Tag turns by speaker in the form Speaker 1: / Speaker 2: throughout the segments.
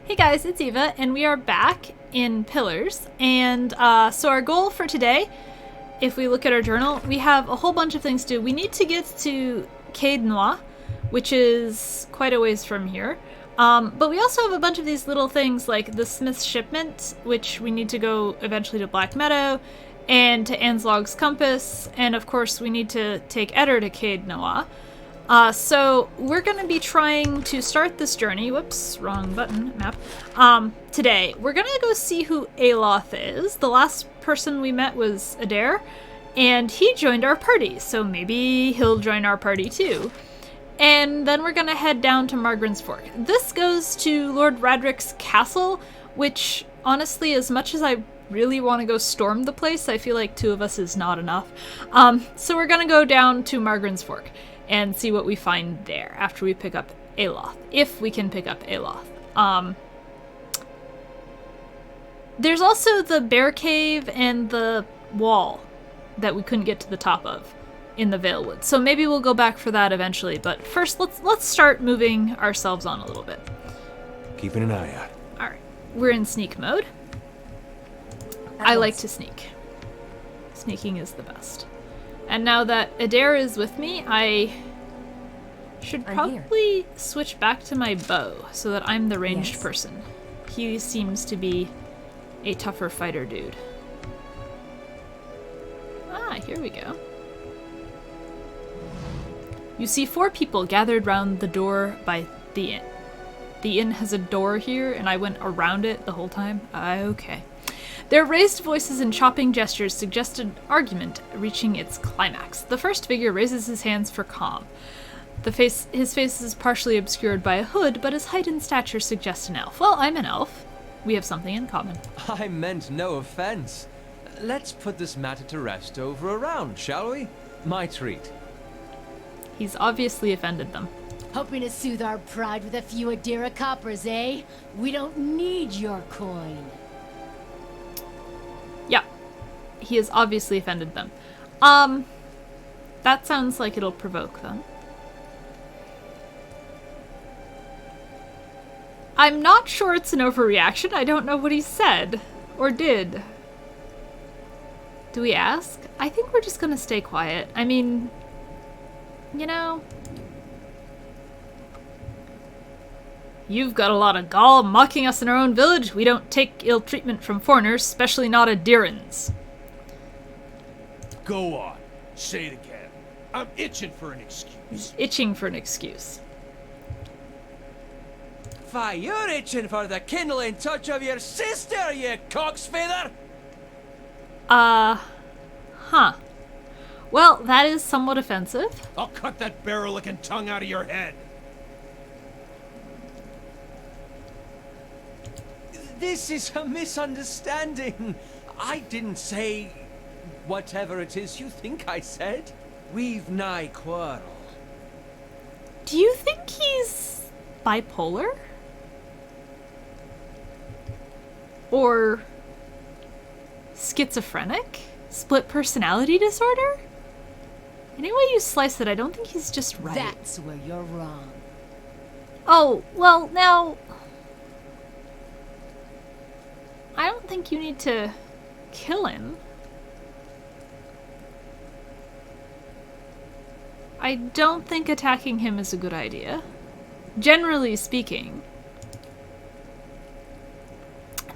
Speaker 1: Hey guys, it's Eva, and we are back in Pillars. And so our goal for today, if we look at our journal, we have a whole bunch of things to do. We need to get to Cade Noir, which is quite a ways from here. But we also have a bunch of these little things like the Smith's Shipment, which we need to go eventually to Black Meadow, and to Anslog's Compass, and of course we need to take Eder to Cade Noir. So we're going to be trying to start this journey, whoops, wrong button, map, today. We're going to go see who Aloth is. The last person we met was Eder, and he joined our party, so maybe he'll join our party too. And then we're going to head down to Margaren's Fork. This goes to Lord Radric's castle, which, honestly, as much as I really want to go storm the place, I feel like two of us is not enough. So we're going to go down to Margaren's Fork and see what we find there after we pick up Aloth, if we can pick up Aloth. There's also the bear cave and the wall that we couldn't get to the top of in the Vale Woods, so maybe we'll go back for that eventually, but first let's start moving ourselves on a little bit.
Speaker 2: Keeping an eye out.
Speaker 1: Alright, we're in sneak mode. I like to sneak. Sneaking is the best. And now that Eder is with me, I should probably switch back to my bow so that I'm the ranged person. He seems to be a tougher fighter dude. Ah, here we go. You see 4 people gathered round the door by the inn. The inn has a door here, and I went around it the whole time. Okay. Their raised voices and chopping gestures suggested argument reaching its climax. The first figure raises his hands for calm. His face is partially obscured by a hood, but his height and stature suggest an elf. Well, I'm an elf. We have something in common.
Speaker 3: I meant no offense. Let's put this matter to rest over a round, shall we? My treat.
Speaker 1: He's obviously offended them.
Speaker 4: Hoping to soothe our pride with a few Adira coppers, eh? We don't need your coin.
Speaker 1: Yeah, he has obviously offended them. That sounds like it'll provoke them. I'm not sure it's an overreaction. I don't know what he said. Or did. Do we ask? I think we're just gonna stay quiet. I mean, you know, you've got a lot of gall mocking us in our own village. We don't take ill treatment from foreigners, especially not Adirans.
Speaker 2: Go on. Say it again. I'm itching for an excuse.
Speaker 1: He's itching for an excuse.
Speaker 3: Why, you're itching for the kindling touch of your sister, you cocksfeather!
Speaker 1: Huh. Well, that is somewhat offensive.
Speaker 2: I'll cut that barrel-looking tongue out of your head.
Speaker 3: This is a misunderstanding. I didn't say whatever it is you think I said. We've nigh quarrel.
Speaker 1: Do you think he's bipolar? Or schizophrenic? Split personality disorder? Any way you slice it, I don't think he's just right.
Speaker 4: That's where you're wrong.
Speaker 1: Oh, well, now, I don't think you need to kill him. I don't think attacking him is a good idea. Generally speaking.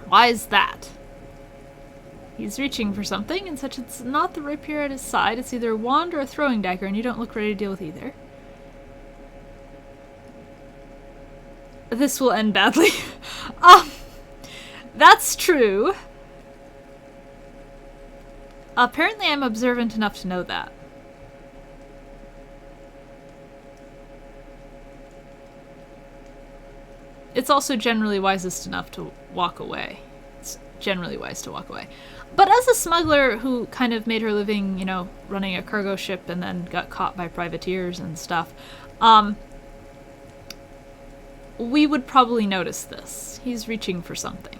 Speaker 1: Why is that? He's reaching for something, and such it's not the rapier at his side. It's either a wand or a throwing dagger, and you don't look ready to deal with either. This will end badly. That's true. Apparently I'm observant enough to know that. It's also generally wisest enough to walk away. It's generally wise to walk away. But as a smuggler who kind of made her living, you know, running a cargo ship and then got caught by privateers and stuff, we would probably notice this. He's reaching for something.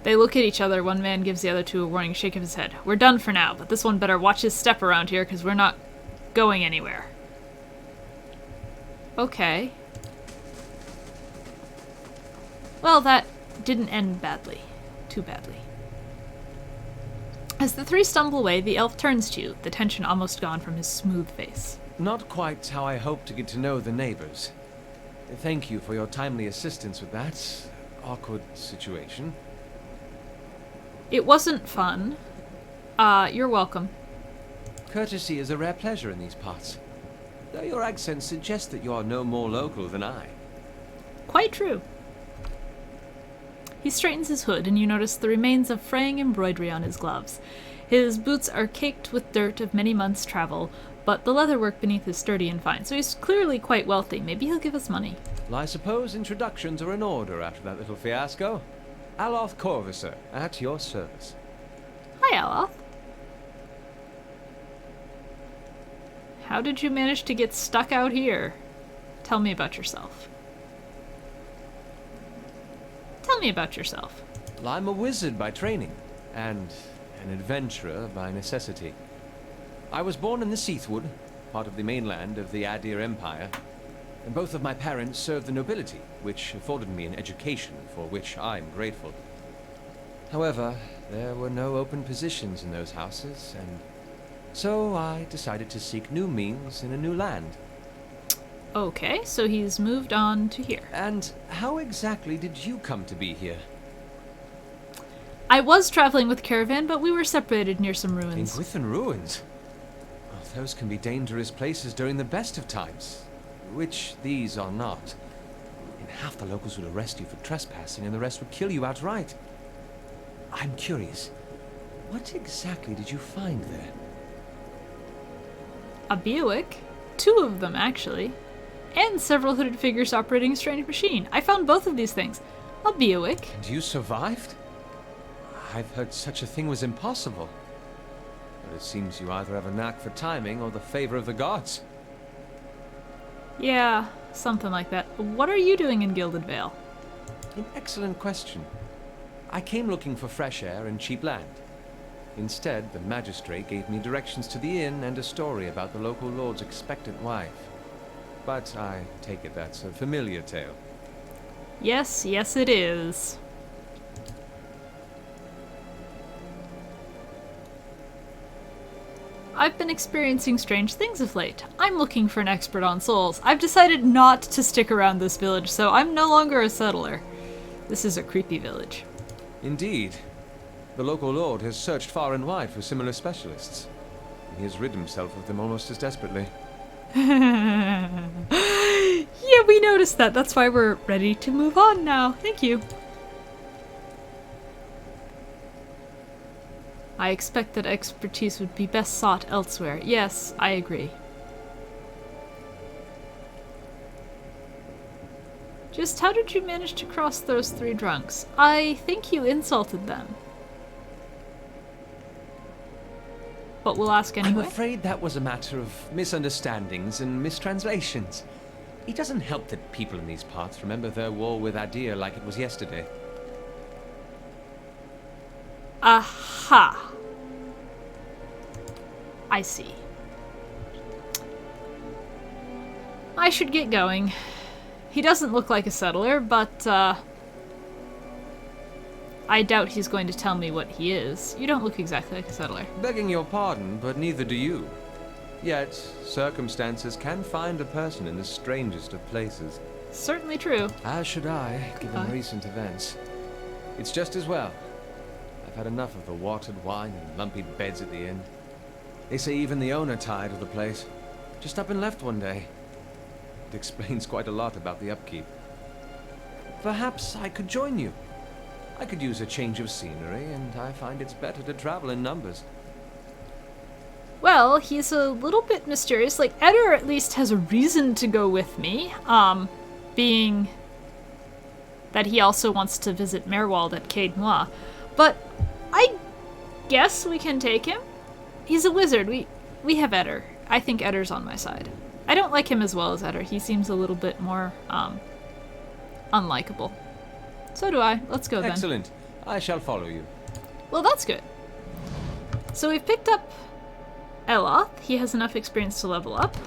Speaker 1: They look at each other. One man gives the other two a warning shake of his head. We're done for now, but this one better watch his step around here because we're not going anywhere. Okay. Well, that didn't end badly. Too badly. As the three stumble away, the elf turns to you, the tension almost gone from his smooth face.
Speaker 3: Not quite how I hoped to get to know the neighbors. Thank you for your timely assistance with that awkward situation.
Speaker 1: It wasn't fun. You're welcome.
Speaker 3: Courtesy is a rare pleasure in these parts, though your accent suggests that you are no more local than I.
Speaker 1: Quite true. He straightens his hood, and you notice the remains of fraying embroidery on his gloves. His boots are caked with dirt of many months' travel, but the leatherwork beneath is sturdy and fine, so he's clearly quite wealthy. Maybe he'll give us money.
Speaker 3: Well, I suppose introductions are in order after that little fiasco. Aloth Corvisor, at your service.
Speaker 1: Hi, Aloth. How did you manage to get stuck out here? Tell me about yourself. Tell me about yourself.
Speaker 3: Well, I'm a wizard by training, and an adventurer by necessity. I was born in the Seathwood, part of the mainland of the Eder Empire, and both of my parents served the nobility, which afforded me an education for which I'm grateful. However, there were no open positions in those houses, and so I decided to seek new means in a new land.
Speaker 1: Okay, so he's moved on to here.
Speaker 3: And how exactly did you come to be here?
Speaker 1: I was traveling with caravan, but we were separated near some
Speaker 3: In
Speaker 1: ruins.
Speaker 3: Griffin Ruins? Well, those can be dangerous places during the best of times, which these are not. And half the locals would arrest you for trespassing, and the rest would kill you outright. I'm curious, what exactly did you find there?
Speaker 1: A Buick, 2 of them actually, and several hooded figures operating a strange machine. I found both of these things. A Buick.
Speaker 3: And you survived? I've heard such a thing was impossible. But it seems you either have a knack for timing or the favor of the gods.
Speaker 1: Yeah, something like that. What are you doing in Gilded Vale?
Speaker 3: An excellent question. I came looking for fresh air and cheap land. Instead, the magistrate gave me directions to the inn and a story about the local lord's expectant wife. But I take it that's a familiar tale.
Speaker 1: Yes, yes it is. I've been experiencing strange things of late. I'm looking for an expert on souls. I've decided not to stick around this village, so I'm no longer a settler. This is a creepy village.
Speaker 3: Indeed. The local lord has searched far and wide for similar specialists. He has rid himself of them almost as desperately.
Speaker 1: Yeah, we noticed that. That's why we're ready to move on now. Thank you. I expect that expertise would be best sought elsewhere. Yes, I agree. Just how did you manage to cross those 3 drunks? I think you insulted them. But we'll ask anyway.
Speaker 3: I'm afraid that was a matter of misunderstandings and mistranslations. It doesn't help that people in these parts remember their war with Adir like it was yesterday.
Speaker 1: Aha. I see. I should get going. He doesn't look like a settler, but, I doubt he's going to tell me what he is. You don't look exactly like a settler.
Speaker 3: Begging your pardon, but neither do you. Yet, circumstances can find a person in the strangest of places.
Speaker 1: Certainly true.
Speaker 3: As should I, given recent events. It's just as well. I've had enough of the watered wine and lumpy beds at the inn. They say even the owner tired of the place. Just up and left one day. It explains quite a lot about the upkeep. Perhaps I could join you. I could use a change of scenery, and I find it's better to travel in numbers.
Speaker 1: Well, he's a little bit mysterious. Like, Eder at least has a reason to go with me, being that he also wants to visit Merwald at Cade Noir. But I guess we can take him. He's a wizard. We have Eder. I think Eder's on my side. I don't like him as well as Eder. He seems a little bit more, unlikable. So do I. Let's go then.
Speaker 3: Excellent. I shall follow you.
Speaker 1: Well, that's good. So we've picked up Aloth. He has enough experience to level up.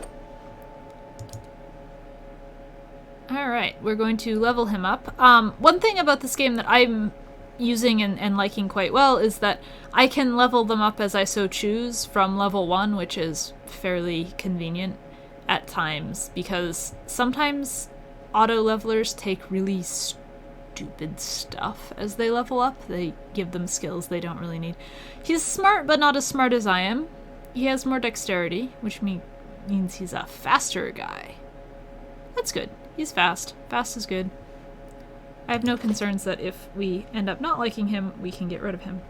Speaker 1: Alright, we're going to level him up. One thing about this game that I'm using and liking quite well is that I can level them up as I so choose from level 1, which is fairly convenient at times, because sometimes auto-levelers take really stupid stuff as they level up. They give them skills they don't really need. He's smart, but not as smart as I am. He has more dexterity, which means he's a faster guy. That's good. He's fast. Fast is good. I have no concerns that if we end up not liking him, we can get rid of him.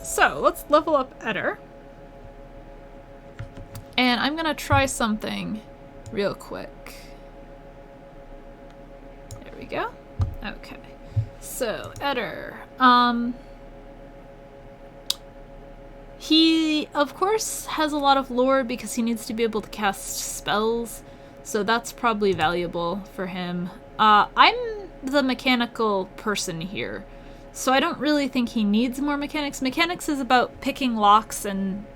Speaker 1: So, let's level up Eder. And I'm gonna try something real quick. There we go. Okay. So, Eder. He, of course, has a lot of lore because he needs to be able to cast spells, so that's probably valuable for him. I'm the mechanical person here, so I don't really think he needs more mechanics. Mechanics is about picking locks and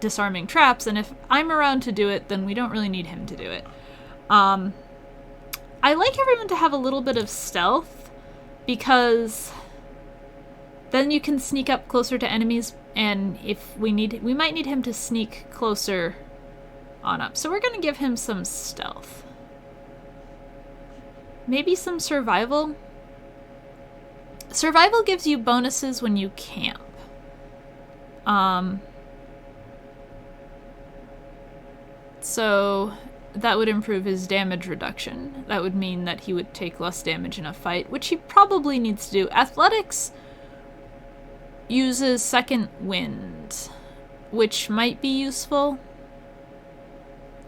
Speaker 1: disarming traps, and if I'm around to do it, then we don't really need him to do it. I like everyone to have a little bit of stealth, because then you can sneak up closer to enemies, and if we might need him to sneak closer on up. So we're gonna give him some stealth. Maybe some survival? Survival gives you bonuses when you camp. So that would improve his damage reduction. That would mean that he would take less damage in a fight, which he probably needs to do. Athletics uses second wind, which might be useful,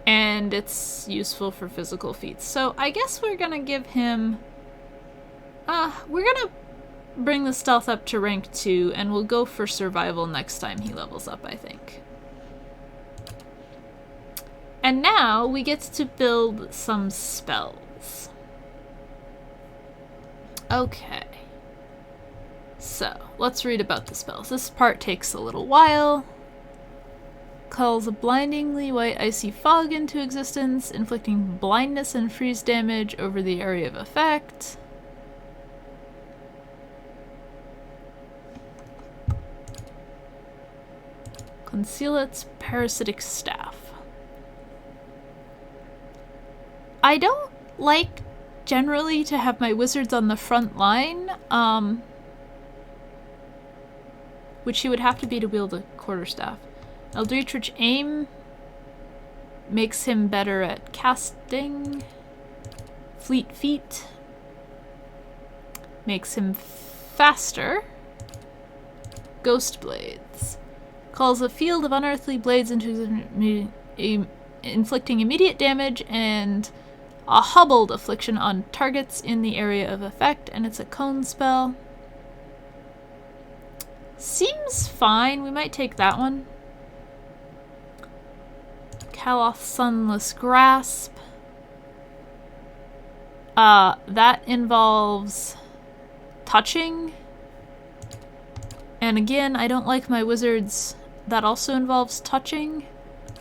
Speaker 1: and it's useful for physical feats. So I guess we're gonna give him, we're gonna bring the stealth up to rank 2, and we'll go for survival next time he levels up, I think. And now we get to build some spells. Okay. So, let's read about the spells. This part takes a little while. Calls a blindingly white icy fog into existence, inflicting blindness and freeze damage over the area of effect. Conceal its parasitic staff. I don't like generally to have my wizards on the front line, which he would have to be to wield a quarterstaff. Eldritch Aim makes him better at casting. Fleet Feet makes him faster. Ghost Blades calls a field of unearthly blades into inflicting immediate damage and a hobbled affliction on targets in the area of effect, and it's a cone spell. Seems fine. We might take that one. Aloth Sunless Grasp. That involves touching. And again, I don't like my wizards. That also involves touching.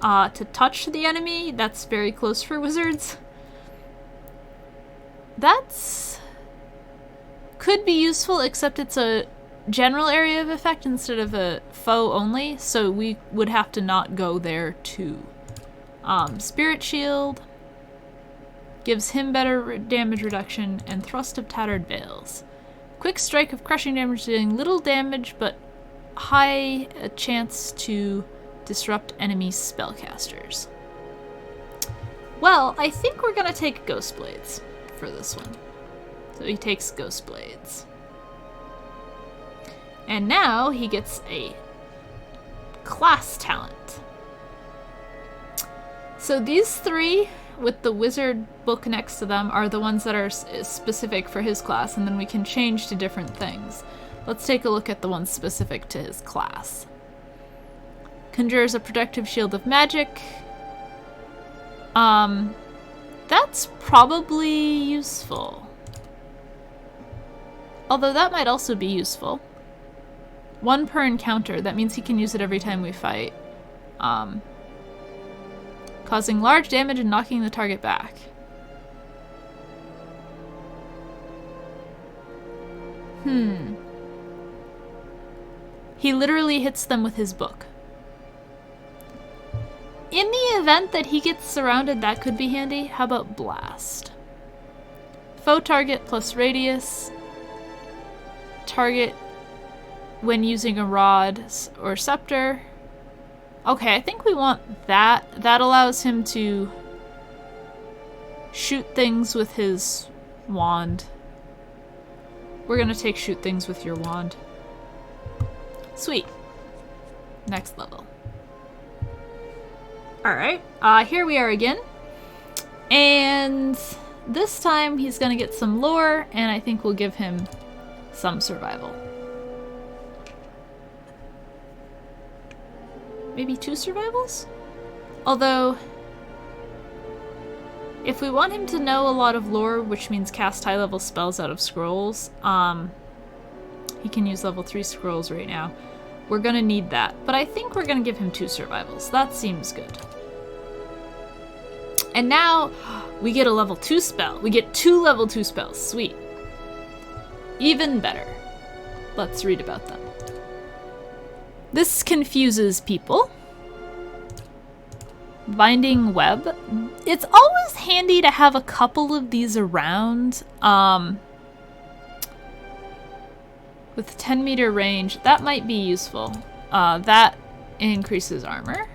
Speaker 1: To touch the enemy, that's very close for wizards. That's could be useful, except it's a general area of effect instead of a foe only, so we would have to not go there too. Spirit Shield gives him better damage reduction, and Thrust of Tattered Veils. Quick strike of crushing damage, doing little damage but high a chance to disrupt enemy spellcasters. Well, I think we're gonna take Ghost Blades for this one. So he takes Ghost Blades. And now he gets a class talent. So these three, with the wizard book next to them, are the ones that are specific for his class, and then we can change to different things. Let's take a look at the ones specific to his class. Conjures a protective shield of magic. That's probably useful. Although that might also be useful. 1 per encounter. That means he can use it every time we fight. causing large damage and knocking the target back. He literally hits them with his book. In the event that he gets surrounded, that could be handy. How about blast? Foe target plus radius. Target when using a rod or scepter. Okay, I think we want that. That allows him to shoot things with his wand. We're gonna take shoot things with your wand. Sweet. Next level. Alright, here we are again. And this time he's gonna get some lore, and I think we'll give him some survival. Maybe 2 survivals? Although, if we want him to know a lot of lore, which means cast high-level spells out of scrolls, he can use level 3 scrolls right now. We're gonna need that, but I think we're gonna give him 2 survivals. That seems good. And now, we get a level 2 spell. We get 2 level 2 spells. Sweet. Even better. Let's read about them. This confuses people. Binding web. It's always handy to have a couple of these around. With 10-meter range, that might be useful. That increases armor.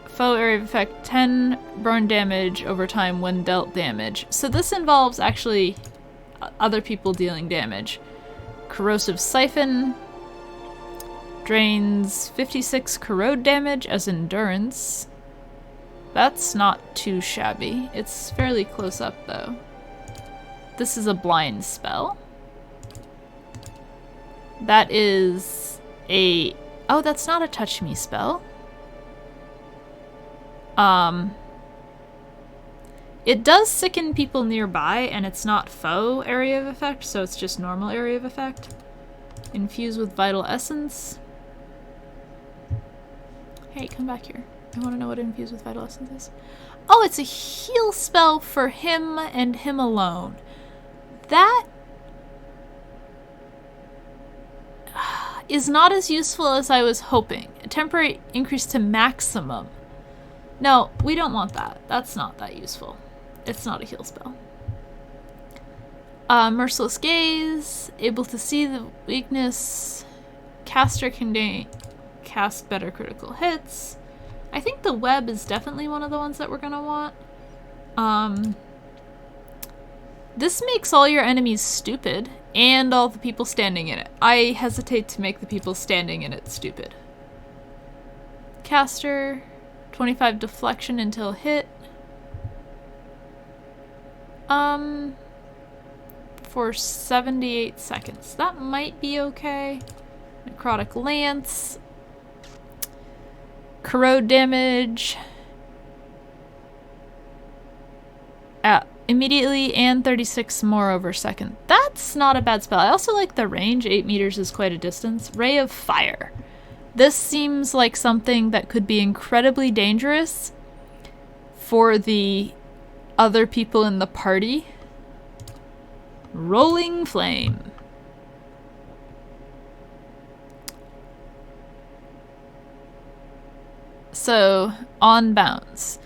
Speaker 1: Foe area of effect 10 burn damage over time when dealt damage. So this involves actually other people dealing damage. Corrosive Siphon drains 56 corrode damage as endurance. That's not too shabby. It's fairly close up though. This is a blind spell. That is a... Oh, that's not a touch me spell. It does sicken people nearby, and it's not foe area of effect, so it's just normal area of effect. Infuse with Vital Essence. Hey, come back here. I want to know what Infuse with Vital Essence is. Oh, it's a heal spell for him and him alone. That is not as useful as I was hoping. A temporary increase to maximum. No, we don't want that. That's not that useful. It's not a heal spell. Merciless Gaze. Able to see the weakness. Caster can cast better critical hits. I think the web is definitely one of the ones that we're gonna want. This makes all your enemies stupid, and all the people standing in it. I hesitate to make the people standing in it stupid. Caster, 25 deflection until hit. For 78 seconds. That might be okay. Necrotic Lance. Corrode damage. Immediately and 36 more over second. That's not a bad spell. I also like the range. 8 meters is quite a distance. Ray of Fire. This seems like something that could be incredibly dangerous for the other people in the party. Rolling Flame. So, on bounce.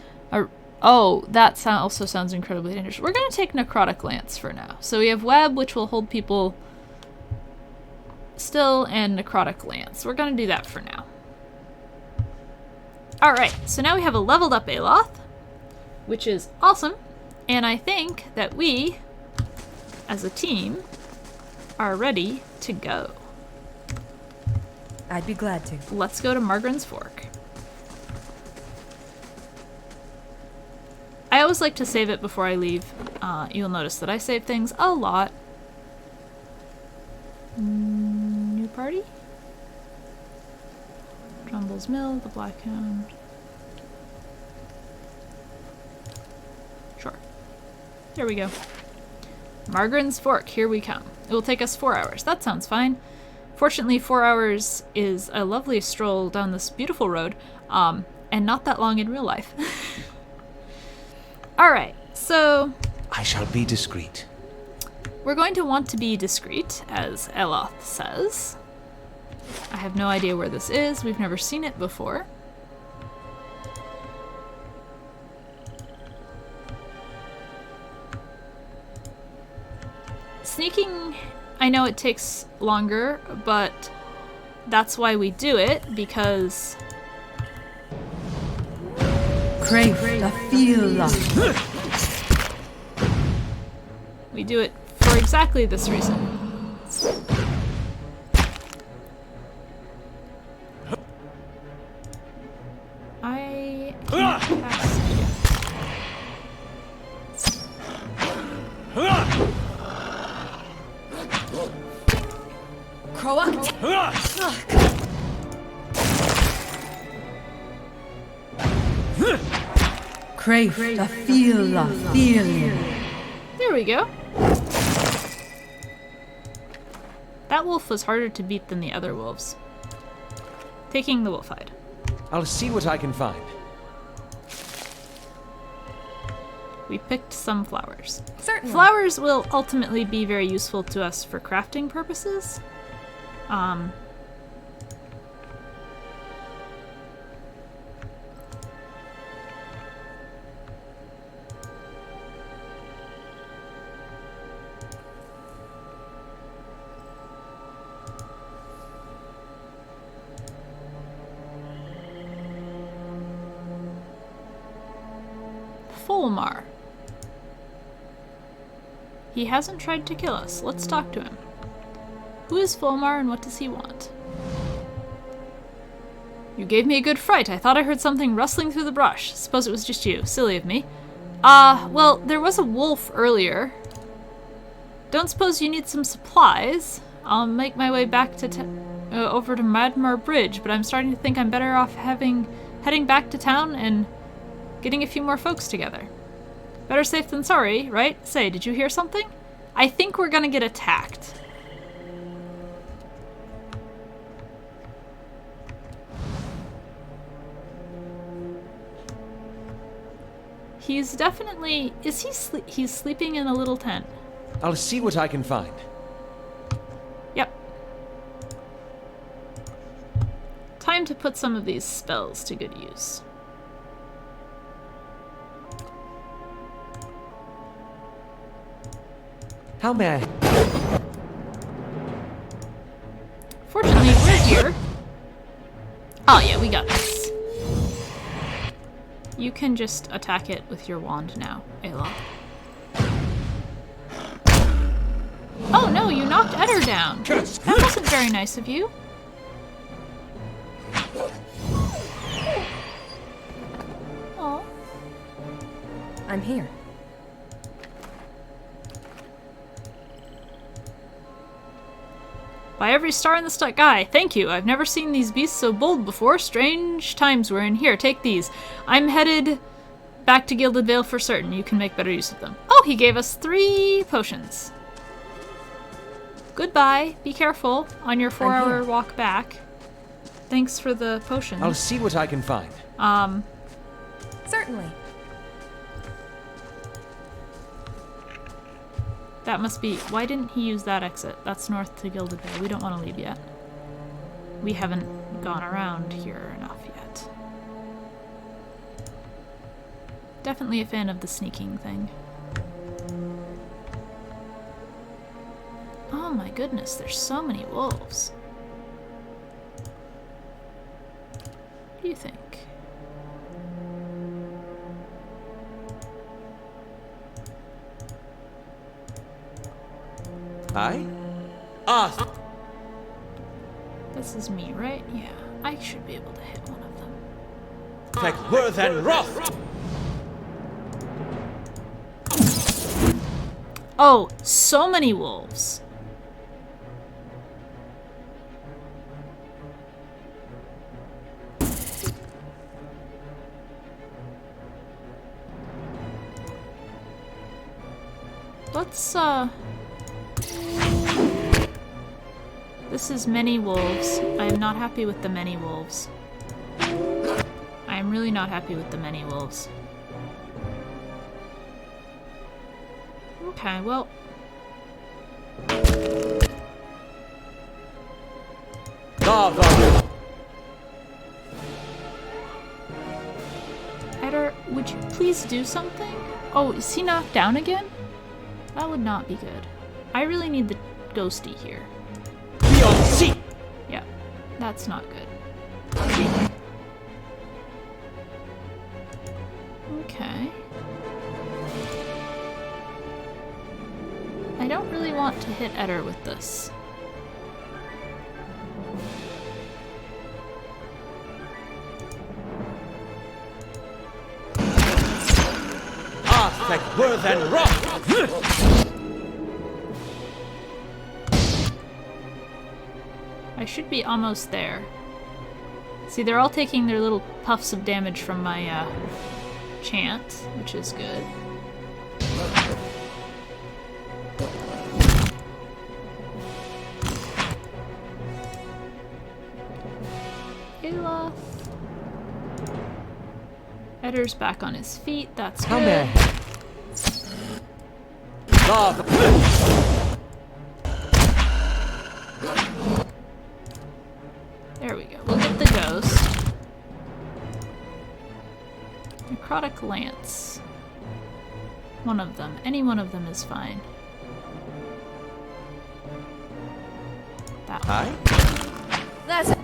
Speaker 1: Oh, that also sounds incredibly dangerous. We're going to take Necrotic Lance for now. So we have Web, which will hold people still, and Necrotic Lance. We're going to do that for now. Alright, so now we have a leveled up Aloth, which is awesome. And I think that we, as a team, are ready to go.
Speaker 5: I'd be glad to.
Speaker 1: Let's go to Margren's Fork. I always like to save it before I leave. You'll notice that I save things a lot. New party? Drumble's Mill, the Black Hound. Sure. There we go. Margren's Fork, here we come. It will take us 4 hours. That sounds fine. Fortunately, 4 hours is a lovely stroll down this beautiful road. And not that long in real life. Alright, so
Speaker 3: I shall be discreet.
Speaker 1: we're going to want to be discreet, as Aloth says. I have no idea where this is. We've never seen it before. Sneaking, I know it takes longer, but that's why we do it, because
Speaker 5: Crave the feel.
Speaker 1: we do it for exactly this reason. I can't pass
Speaker 5: Crave the feeling.
Speaker 1: There we go. That wolf was harder to beat than the other wolves. Taking the wolf hide.
Speaker 3: I'll see what I can find.
Speaker 1: We picked some flowers.
Speaker 5: Certainly.
Speaker 1: Flowers will ultimately be very useful to us for crafting purposes. Fulmar. He hasn't tried to kill us. Let's talk to him. Who is Fulmar and what does he want? You gave me a good fright. I thought I heard something rustling through the brush. Suppose it was just you. Silly of me. Well, there was a wolf earlier. Don't suppose you need some supplies? I'll make my way back to over to Madmar Bridge, but I'm starting to think I'm better off heading back to town and getting a few more folks together. Better safe than sorry, right? Say, did you hear something? I think we're gonna get attacked. He's definitely... Is he he's sleeping in a little tent.
Speaker 3: I'll see what I can find.
Speaker 1: Yep. Time to put some of these spells to good use.
Speaker 3: How may I?
Speaker 1: Fortunately, we're here. Oh yeah, we got this. You can just attack it with your wand now, Aloth. Oh no, you knocked Eder down. That wasn't very nice of you. Oh.
Speaker 5: I'm here.
Speaker 1: By every star in the sky, thank you. I've never seen these beasts so bold before. Strange times we're in. Here, take these. I'm headed back to Gilded Vale for certain. You can make better use of them. Oh, he gave us 3 potions. Goodbye. Be careful on your 4-hour walk back. Thanks for the potions.
Speaker 3: I'll see what I can find.
Speaker 5: Certainly.
Speaker 1: That must be... Why didn't he use that exit? That's north to Gilded Vale. We don't want to leave yet. We haven't gone around here enough yet. Definitely a fan of the sneaking thing. Oh my goodness, there's so many wolves. What do you think?
Speaker 3: Aye?
Speaker 1: This is me, right? Yeah, I should be able to hit one of them.
Speaker 3: Take worth and wrath!
Speaker 1: Oh, so many wolves. Let's, This is many wolves. I am not happy with the many wolves. I'm really not happy with the many wolves. Okay, well... Eder, would you please do something? Oh, is he knocked down again? That would not be good. I really need the ghosty here. Yeah, that's not good. Okay. I don't really want to hit Eder with this.
Speaker 2: Like worth and rock!
Speaker 1: I should be almost there. See, they're all taking their little puffs of damage from my chant, which is good. Aloth. Eder's back on his feet, that's good. There we go. We'll get the ghost. Necrotic Lance. One of them. Any one of them is fine. That one.
Speaker 3: Hi?
Speaker 5: That's it.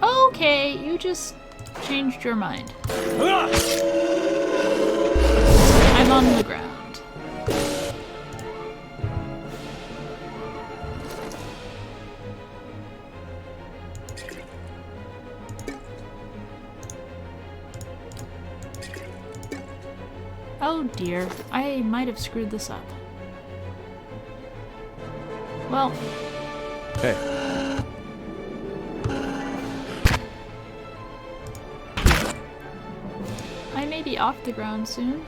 Speaker 1: Okay, you just changed your mind. I'm on the ground. Oh dear, I might have screwed this up. Well,
Speaker 3: Hey.
Speaker 1: I may be off the ground soon.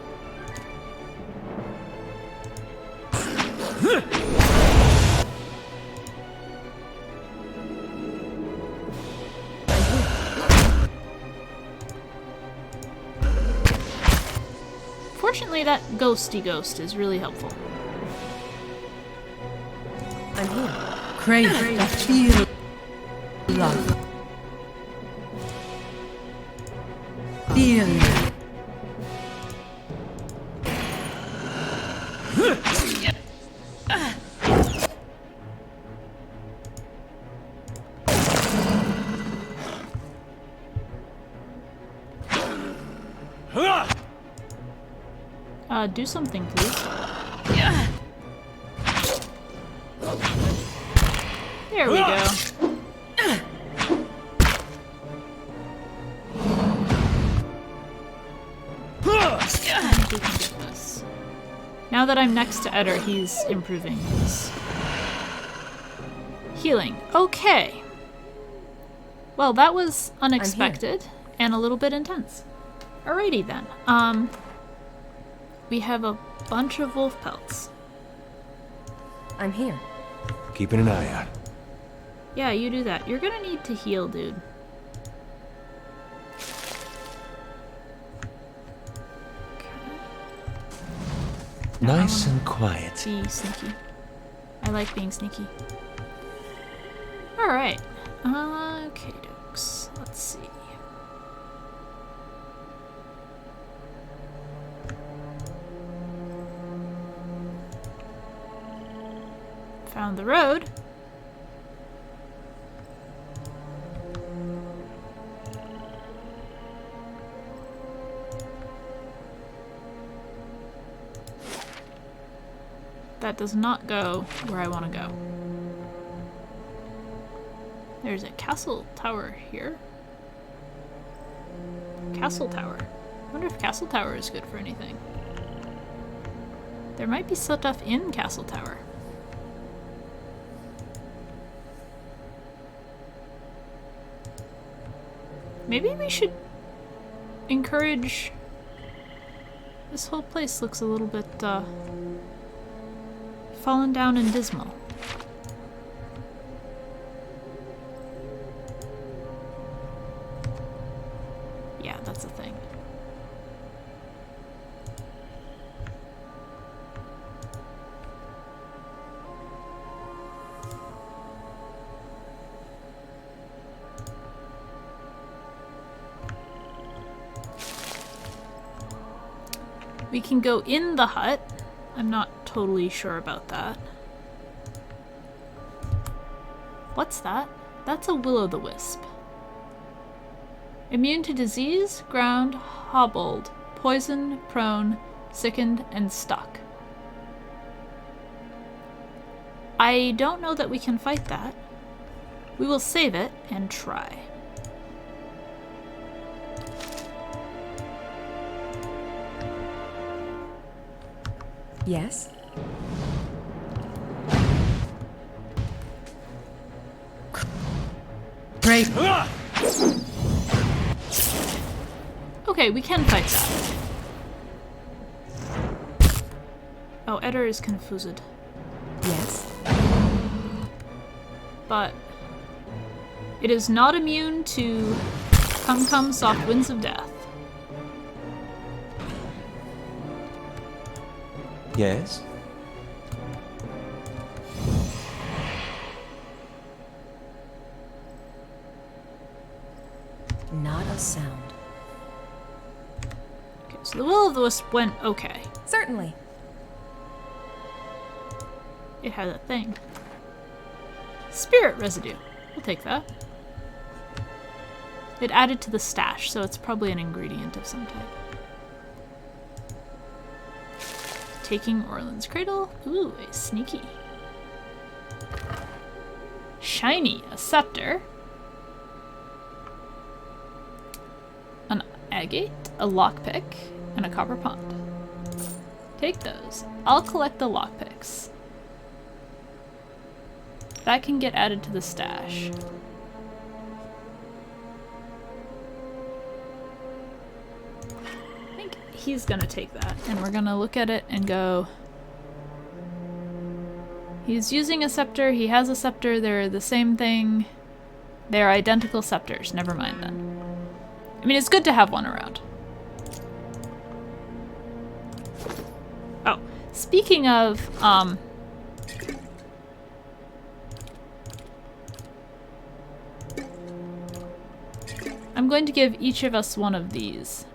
Speaker 1: Fortunately, that ghosty ghost is really helpful.
Speaker 5: I'm here. Crave the feel love. Feel.
Speaker 1: Do something, please. There we go. And we can get this. Now that I'm next to Eder, he's improving his healing. Okay. Well, that was unexpected and a little bit intense. Alrighty then. We have a bunch of wolf pelts.
Speaker 5: I'm here.
Speaker 3: Keeping an eye out.
Speaker 1: Yeah, you do that. You're gonna need to heal, dude.
Speaker 3: Nice and quiet.
Speaker 1: Be sneaky. I like being sneaky. Alright. Okay, dokes. Let's see. Found the road. That does not go where I want to go. There's a castle tower here. Castle tower. I wonder if castle tower is good for anything. There might be stuff in castle tower. Maybe we should encourage... This whole place looks a little bit, fallen down and dismal. We can go in the hut. I'm not totally sure about that. What's that? That's a will-o'-the-wisp. Immune to disease, ground, hobbled, poison, prone, sickened, and stuck. I don't know that we can fight that. We will save it and try.
Speaker 5: Yes? Great.
Speaker 1: Okay, we can fight that. Oh, Eder is confused.
Speaker 5: Yes.
Speaker 1: But it is not immune to come soft winds of death.
Speaker 3: Yes?
Speaker 5: Not a sound.
Speaker 1: Okay, so the will-o'-the-wisp went okay.
Speaker 5: Certainly.
Speaker 1: It had a thing. Spirit residue. We'll take that. It added to the stash, so it's probably an ingredient of some type. Taking Orland's cradle. Ooh, a sneaky. Shiny, a scepter. An agate, a lockpick, and a copper pond. Take those. I'll collect the lockpicks. That can get added to the stash. I think he's gonna take that, and we're gonna look at it and go... He's using a scepter, he has a scepter, they're the same thing. They're identical scepters, never mind then. I mean, it's good to have one around. Oh, speaking of, I'm going to give each of us one of these.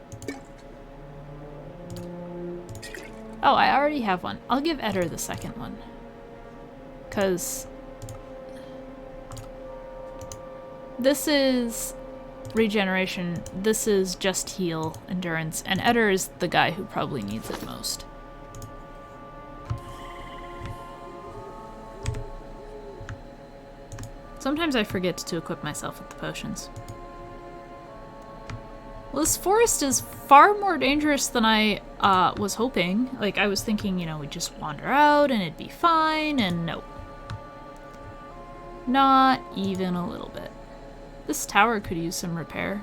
Speaker 1: Oh, I already have one. I'll give Eder the second one. 'Cause this is regeneration, this is just heal, endurance, and Eder is the guy who probably needs it most. Sometimes I forget to equip myself with the potions. Well, this forest is far more dangerous than I was hoping. Like, I was thinking, you know, we'd just wander out and it'd be fine, and nope. Not even a little bit. This tower could use some repair.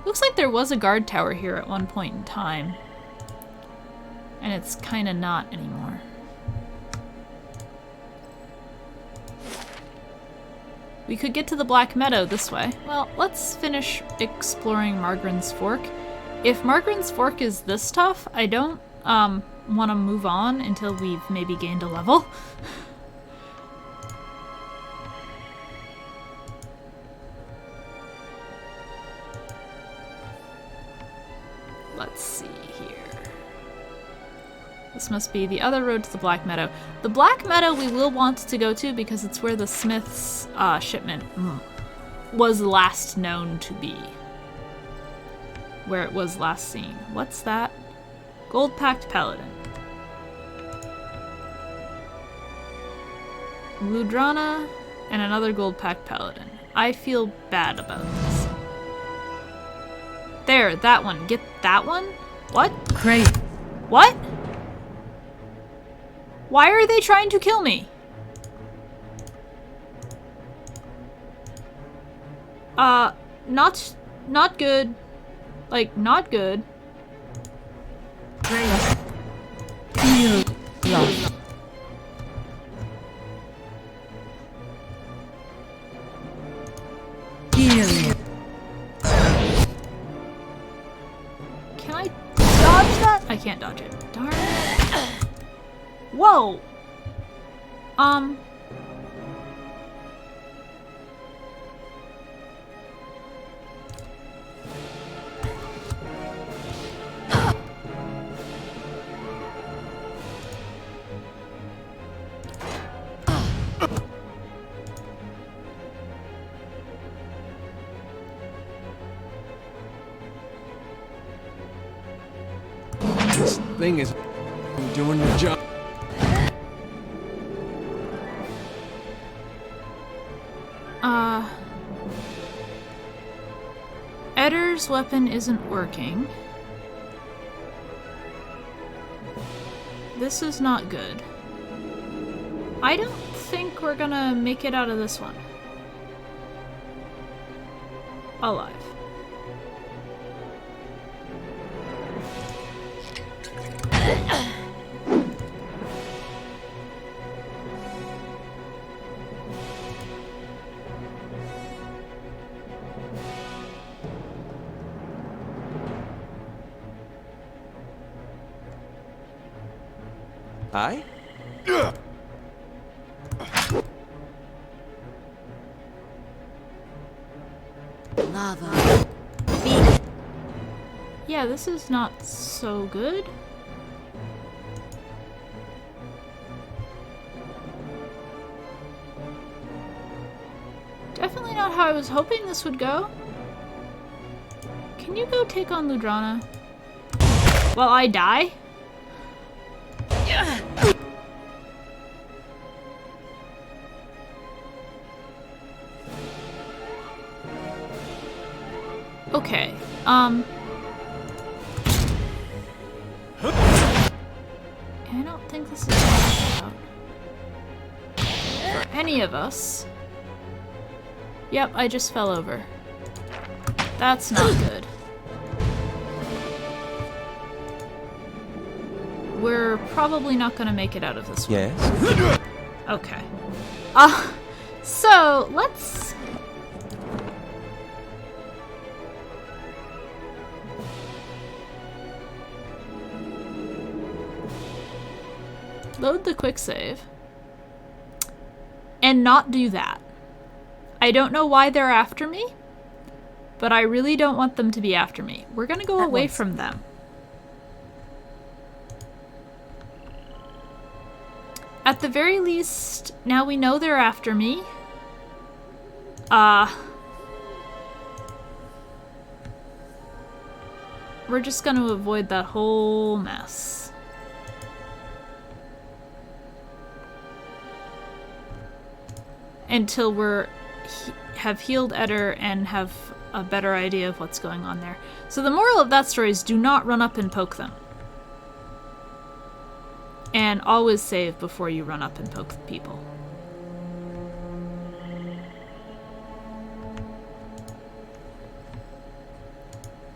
Speaker 1: Looks like there was a guard tower here at one point in time. And it's kinda not anymore. We could get to the Black Meadow this way. Well, let's finish exploring Margaren's Fork. If Margaren's Fork is this tough, I don't want to move on until we've maybe gained a level. Let's see here. This must be the other road to the Black Meadow. The Black Meadow we will want to go to because it's where the Smith's shipment was last known to be. Where it was last seen. What's that? Gold-packed paladin. Ludrana and another gold-packed paladin. I feel bad about this. There, that one. Get that one? What?
Speaker 5: Great.
Speaker 1: What? Why are they trying to kill me? Not good. Like, not good.
Speaker 5: Great. Feel love. Heal.
Speaker 1: Can I dodge that? I can't dodge it. Darn it. Whoa!
Speaker 2: thing is doing the job.
Speaker 1: Eder's weapon isn't working. This is not good. I don't think we're gonna make it out of this one alive.
Speaker 3: Aye?
Speaker 5: Lava.
Speaker 1: Yeah, this is not so good. Definitely not how I was hoping this would go. Can you go take on Ludrana while I die? Okay, I don't think this is gonna work out for any of us. Yep, I just fell over. That's not good. We're probably not gonna make it out of this one.
Speaker 3: Yes?
Speaker 1: Okay. So let's... load the quick save. And not do that. I don't know why they're after me, but I really don't want them to be after me. We're gonna go away from them. At the very least, now we know they're after me. We're just gonna avoid that whole mess. Until we're have healed Eder and have a better idea of what's going on there. So the moral of that story is do not run up and poke them. And always save before you run up and poke people.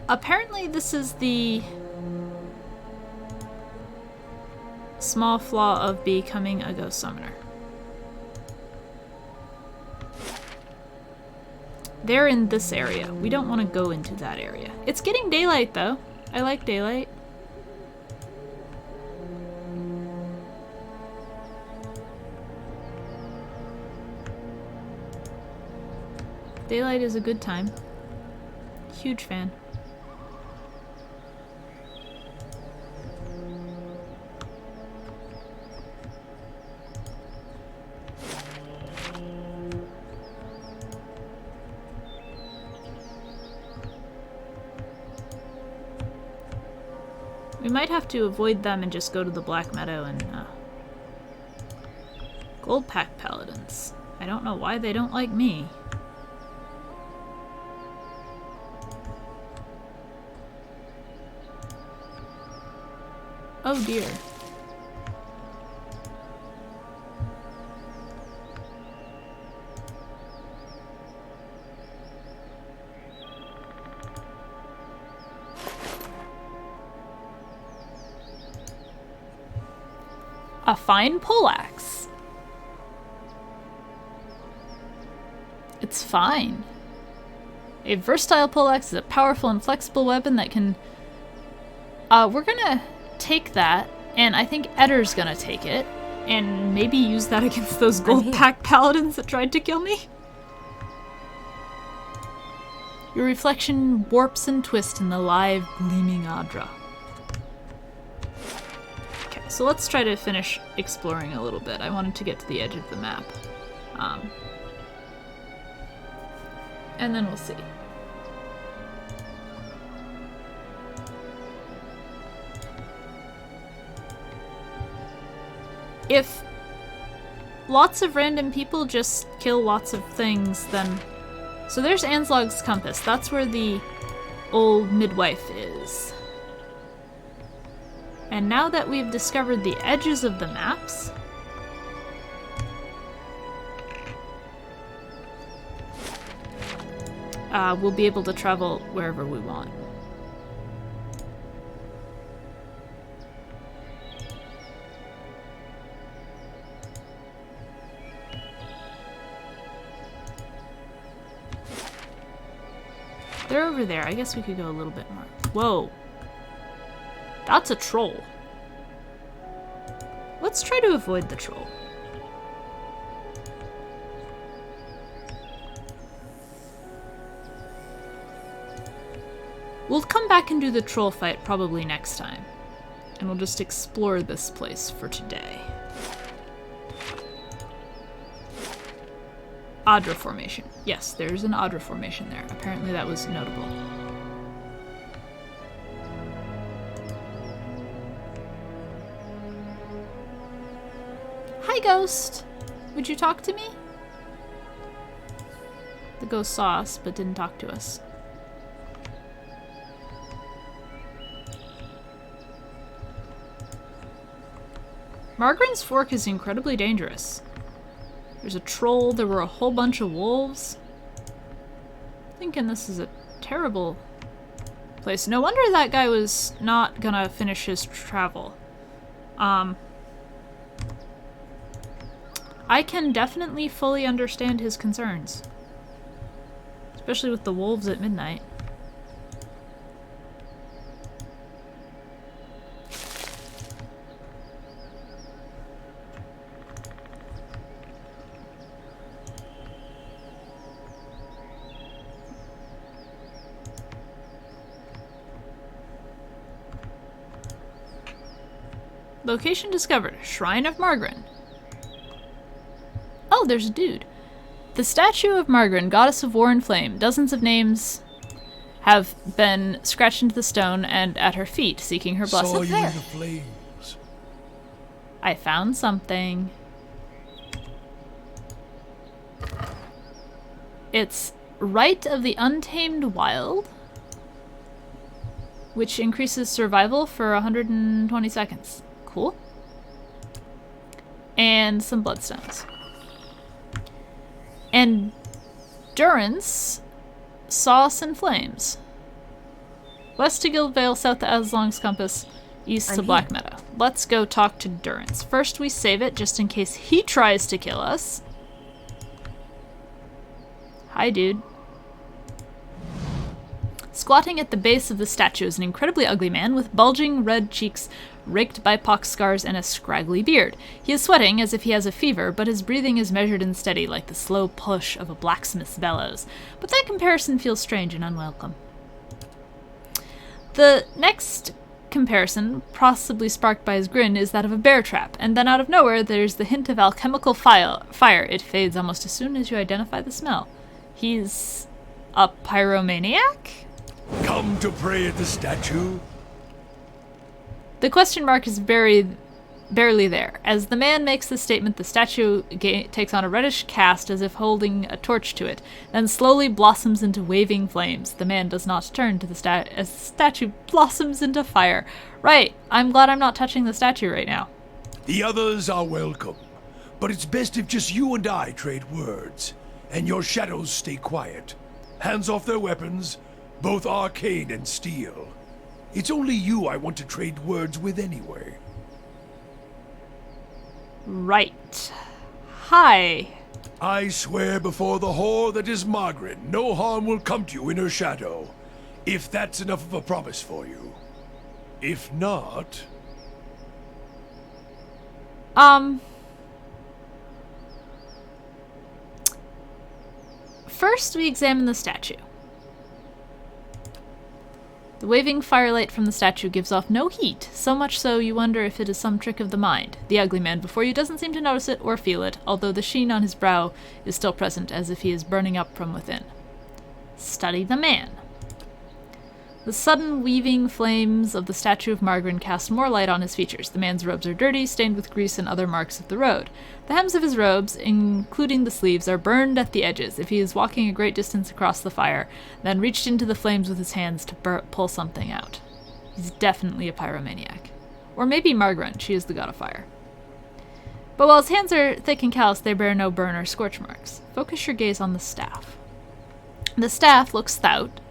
Speaker 1: Apparently this is the small flaw of becoming a ghost summoner. They're in this area. We don't want to go into that area. It's getting daylight though. I like daylight. Daylight is a good time. Huge fan. We might have to avoid them and just go to the Black Meadow and Gold Pack Paladins. I don't know why they don't like me. Oh dear. A fine poleaxe. It's fine. A versatile poleaxe is a powerful and flexible weapon that can... we're gonna take that, and I think Eder's gonna take it, and maybe use that against those gold pack paladins that tried to kill me. Your reflection warps and twists in the live, gleaming Adra. So let's try to finish exploring a little bit. I wanted to get to the edge of the map. And then we'll see. if lots of random people just kill lots of things, then... So there's Anslog's compass. That's where the old midwife is. And now that we've discovered the edges of the maps... we'll be able to travel wherever we want. They're over there. I guess we could go a little bit more. Whoa. That's a troll. Let's try to avoid the troll. We'll come back and do the troll fight probably next time. And we'll just explore this place for today. Adra formation. Yes, there's an Adra formation there. Apparently that was notable. Hi, ghost! Would you talk to me? The ghost saw us, but didn't talk to us. Margaren's Fork is incredibly dangerous. There's a troll, there were a whole bunch of wolves. Thinking this is a terrible place. No wonder that guy was not gonna finish his travel. I can definitely fully understand his concerns. Especially with the wolves at midnight. Location discovered. Shrine of Margaren. Oh, there's a dude. The statue of Margaren, goddess of war and flame. Dozens of names have been scratched into the stone and at her feet, seeking her blessing.
Speaker 2: Saw you in the flames.
Speaker 1: I found something. It's Rite of the Untamed Wild, which increases survival for 120 seconds. Cool. And some bloodstones. Endurance, sauce and flames. West to Gilded Vale, south to Aslong's compass, east to Black Meadow. Let's go talk to Durance. First we save it just in case he tries to kill us. Hi, dude. Squatting at the base of the statue is an incredibly ugly man with bulging red cheeks, raked by pox scars, and a scraggly beard. He is sweating as if he has a fever, but his breathing is measured and steady like the slow push of a blacksmith's bellows. But that comparison feels strange and unwelcome. The next comparison, possibly sparked by his grin, is that of a bear trap, and then out of nowhere there's the hint of alchemical fire. It fades almost as soon as you identify the smell. He's a pyromaniac?
Speaker 2: Come to pray at the statue?
Speaker 1: The question mark is barely there. As the man makes this statement, the statue takes on a reddish cast as if holding a torch to it, then slowly blossoms into waving flames. The man does not turn to the as the statue blossoms into fire. Right, I'm glad I'm not touching the statue right now.
Speaker 2: The others are welcome, but it's best if just you and I trade words, and your shadows stay quiet. Hands off their weapons, both arcane and steel. It's only you I want to trade words with anyway.
Speaker 1: Right. Hi.
Speaker 2: I swear before the whore that is Margaret, no harm will come to you in her shadow. If that's enough of a promise for you. If not...
Speaker 1: First we examine the statue. The waving firelight from the statue gives off no heat, so much so you wonder if it is some trick of the mind. The ugly man before you doesn't seem to notice it or feel it, although the sheen on his brow is still present, as if he is burning up from within. Study the man. The sudden weaving flames of the statue of Margren cast more light on his features. The man's robes are dirty, stained with grease and other marks of the road. The hems of his robes, including the sleeves, are burned at the edges, if he is walking a great distance across the fire, then reached into the flames with his hands to pull something out. He's definitely a pyromaniac. Or maybe Margren, she is the god of fire. But while his hands are thick and calloused, they bear no burn or scorch marks. Focus your gaze on the staff. The staff looks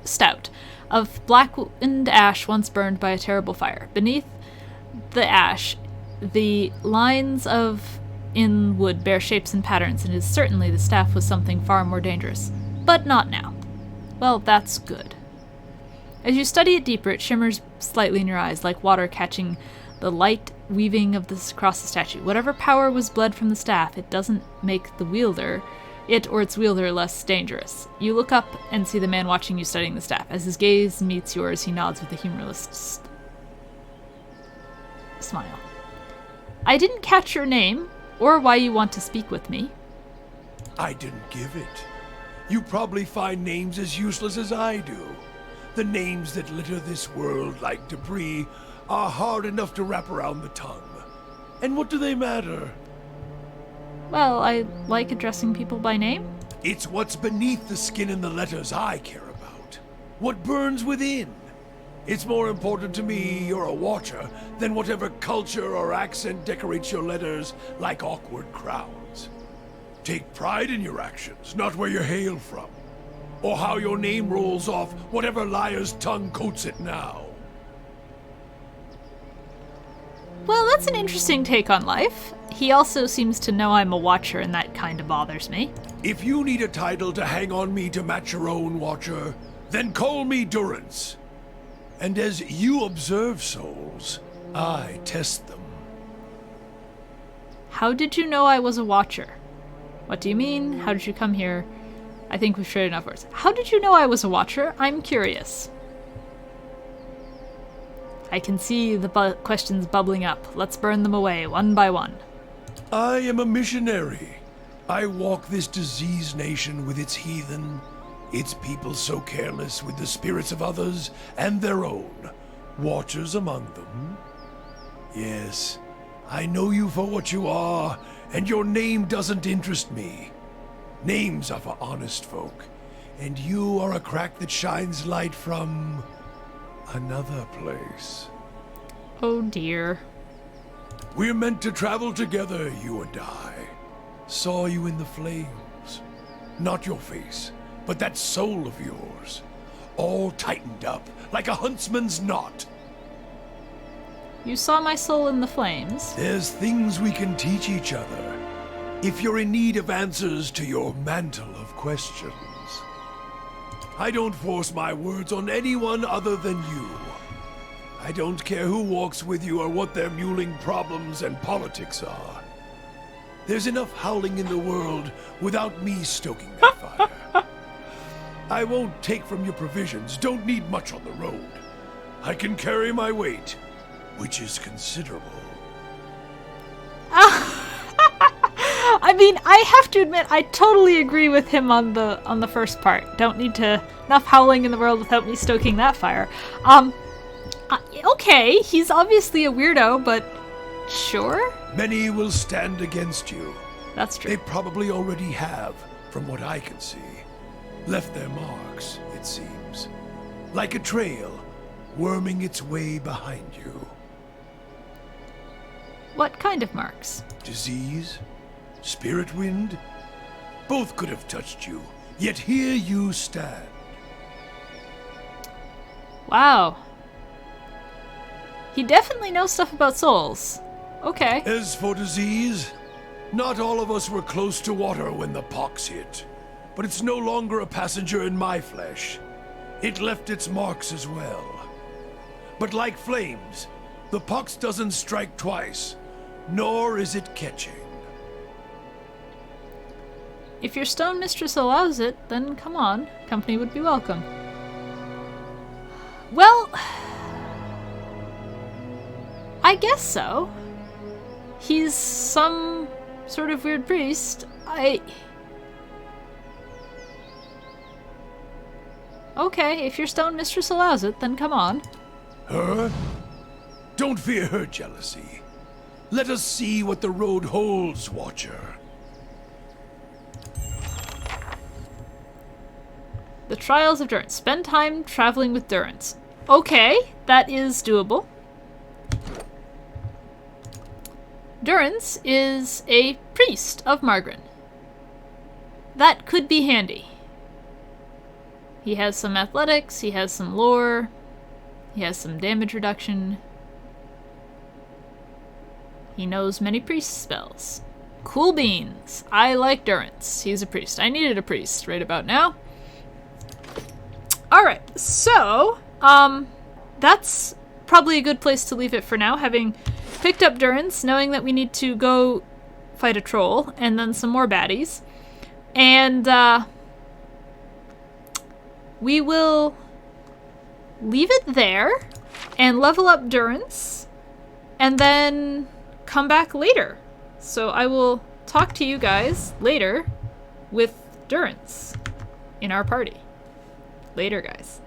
Speaker 1: stout, of blackened ash once burned by a terrible fire. Beneath the ash, the lines in wood bear shapes and patterns, and it is certainly the staff was something far more dangerous. But not now. Well, that's good. As you study it deeper, it shimmers slightly in your eyes, like water catching the light weaving of this across the statue. Whatever power was bled from the staff, it doesn't make the wielder, it or its wielder, less dangerous. You look up and see the man watching you studying the staff. As his gaze meets yours, he nods with a humorless smile. I didn't catch your name, or why you want to speak with me.
Speaker 2: I didn't give it. You probably find names as useless as I do. The names that litter this world like debris are hard enough to wrap around the tongue. And what do they matter?
Speaker 1: Well, I like addressing people by name.
Speaker 2: It's what's beneath the skin and the letters I care about. What burns within. It's more important to me you're a watcher than whatever culture or accent decorates your letters like awkward crowns. Take pride in your actions, not where you hail from. Or how your name rolls off whatever liar's tongue coats it now.
Speaker 1: Well, that's an interesting take on life. He also seems to know I'm a watcher, and that kind of bothers me.
Speaker 2: If you need a title to hang on me to match your own, Watcher, then call me Durance. And as you observe souls, I test them.
Speaker 1: How did you know I was a watcher? What do you mean? How did you come here? I think we've shared enough words. How did you know I was a watcher? I'm curious. I can see the questions bubbling up. Let's burn them away, one by one.
Speaker 2: I am a missionary. I walk this diseased nation with its heathen, its people so careless with the spirits of others and their own, watchers among them. Yes, I know you for what you are, and your name doesn't interest me. Names are for honest folk, and you are a crack that shines light from another place.
Speaker 1: Oh dear.
Speaker 2: We're meant to travel together, you and I. Saw you in the flames. Not your face, but that soul of yours. All tightened up, like a huntsman's knot.
Speaker 1: You saw my soul in the flames.
Speaker 2: There's things we can teach each other, if you're in need of answers to your mantle of questions. I don't force my words on anyone other than you. I don't care who walks with you or what their mewling problems and politics are. There's enough howling in the world without me stoking that fire. I won't take from your provisions, don't need much on the road. I can carry my weight, which is considerable.
Speaker 1: I mean, I have to admit, I totally agree with him on the first part. Don't need to enough howling in the world without me stoking that fire. Okay, he's obviously a weirdo, but sure.
Speaker 2: Many will stand against you.
Speaker 1: That's true.
Speaker 2: They probably already have, from what I can see. Left their marks, it seems. Like a trail, worming its way behind you.
Speaker 1: What kind of marks?
Speaker 2: Disease? Spirit wind? Both could have touched you, yet here you stand.
Speaker 1: Wow. He definitely knows stuff about souls. Okay.
Speaker 2: As for disease, not all of us were close to water when the pox hit. But it's no longer a passenger in my flesh. It left its marks as well. But like flames, the pox doesn't strike twice, nor is it catching.
Speaker 1: If your stone mistress allows it, then come on. Company would be welcome. Well, I guess so. He's some sort of weird priest. Okay, if your stone mistress allows it, then come on.
Speaker 2: Her? Don't fear her jealousy. Let us see what the road holds, Watcher.
Speaker 1: The Trials of Durance. Spend time traveling with Durance. Okay, that is doable. Durance is a priest of Margren. That could be handy. He has some athletics, he has some lore, he has some damage reduction. He knows many priest spells. Cool beans. I like Durance. He's a priest. I needed a priest right about now. Alright, so, that's probably a good place to leave it for now, having picked up Durance, knowing that we need to go fight a troll, and then some more baddies. And, we will leave it there, and level up Durance, and then come back later. So I will talk to you guys later with Durance in our party. Later, guys.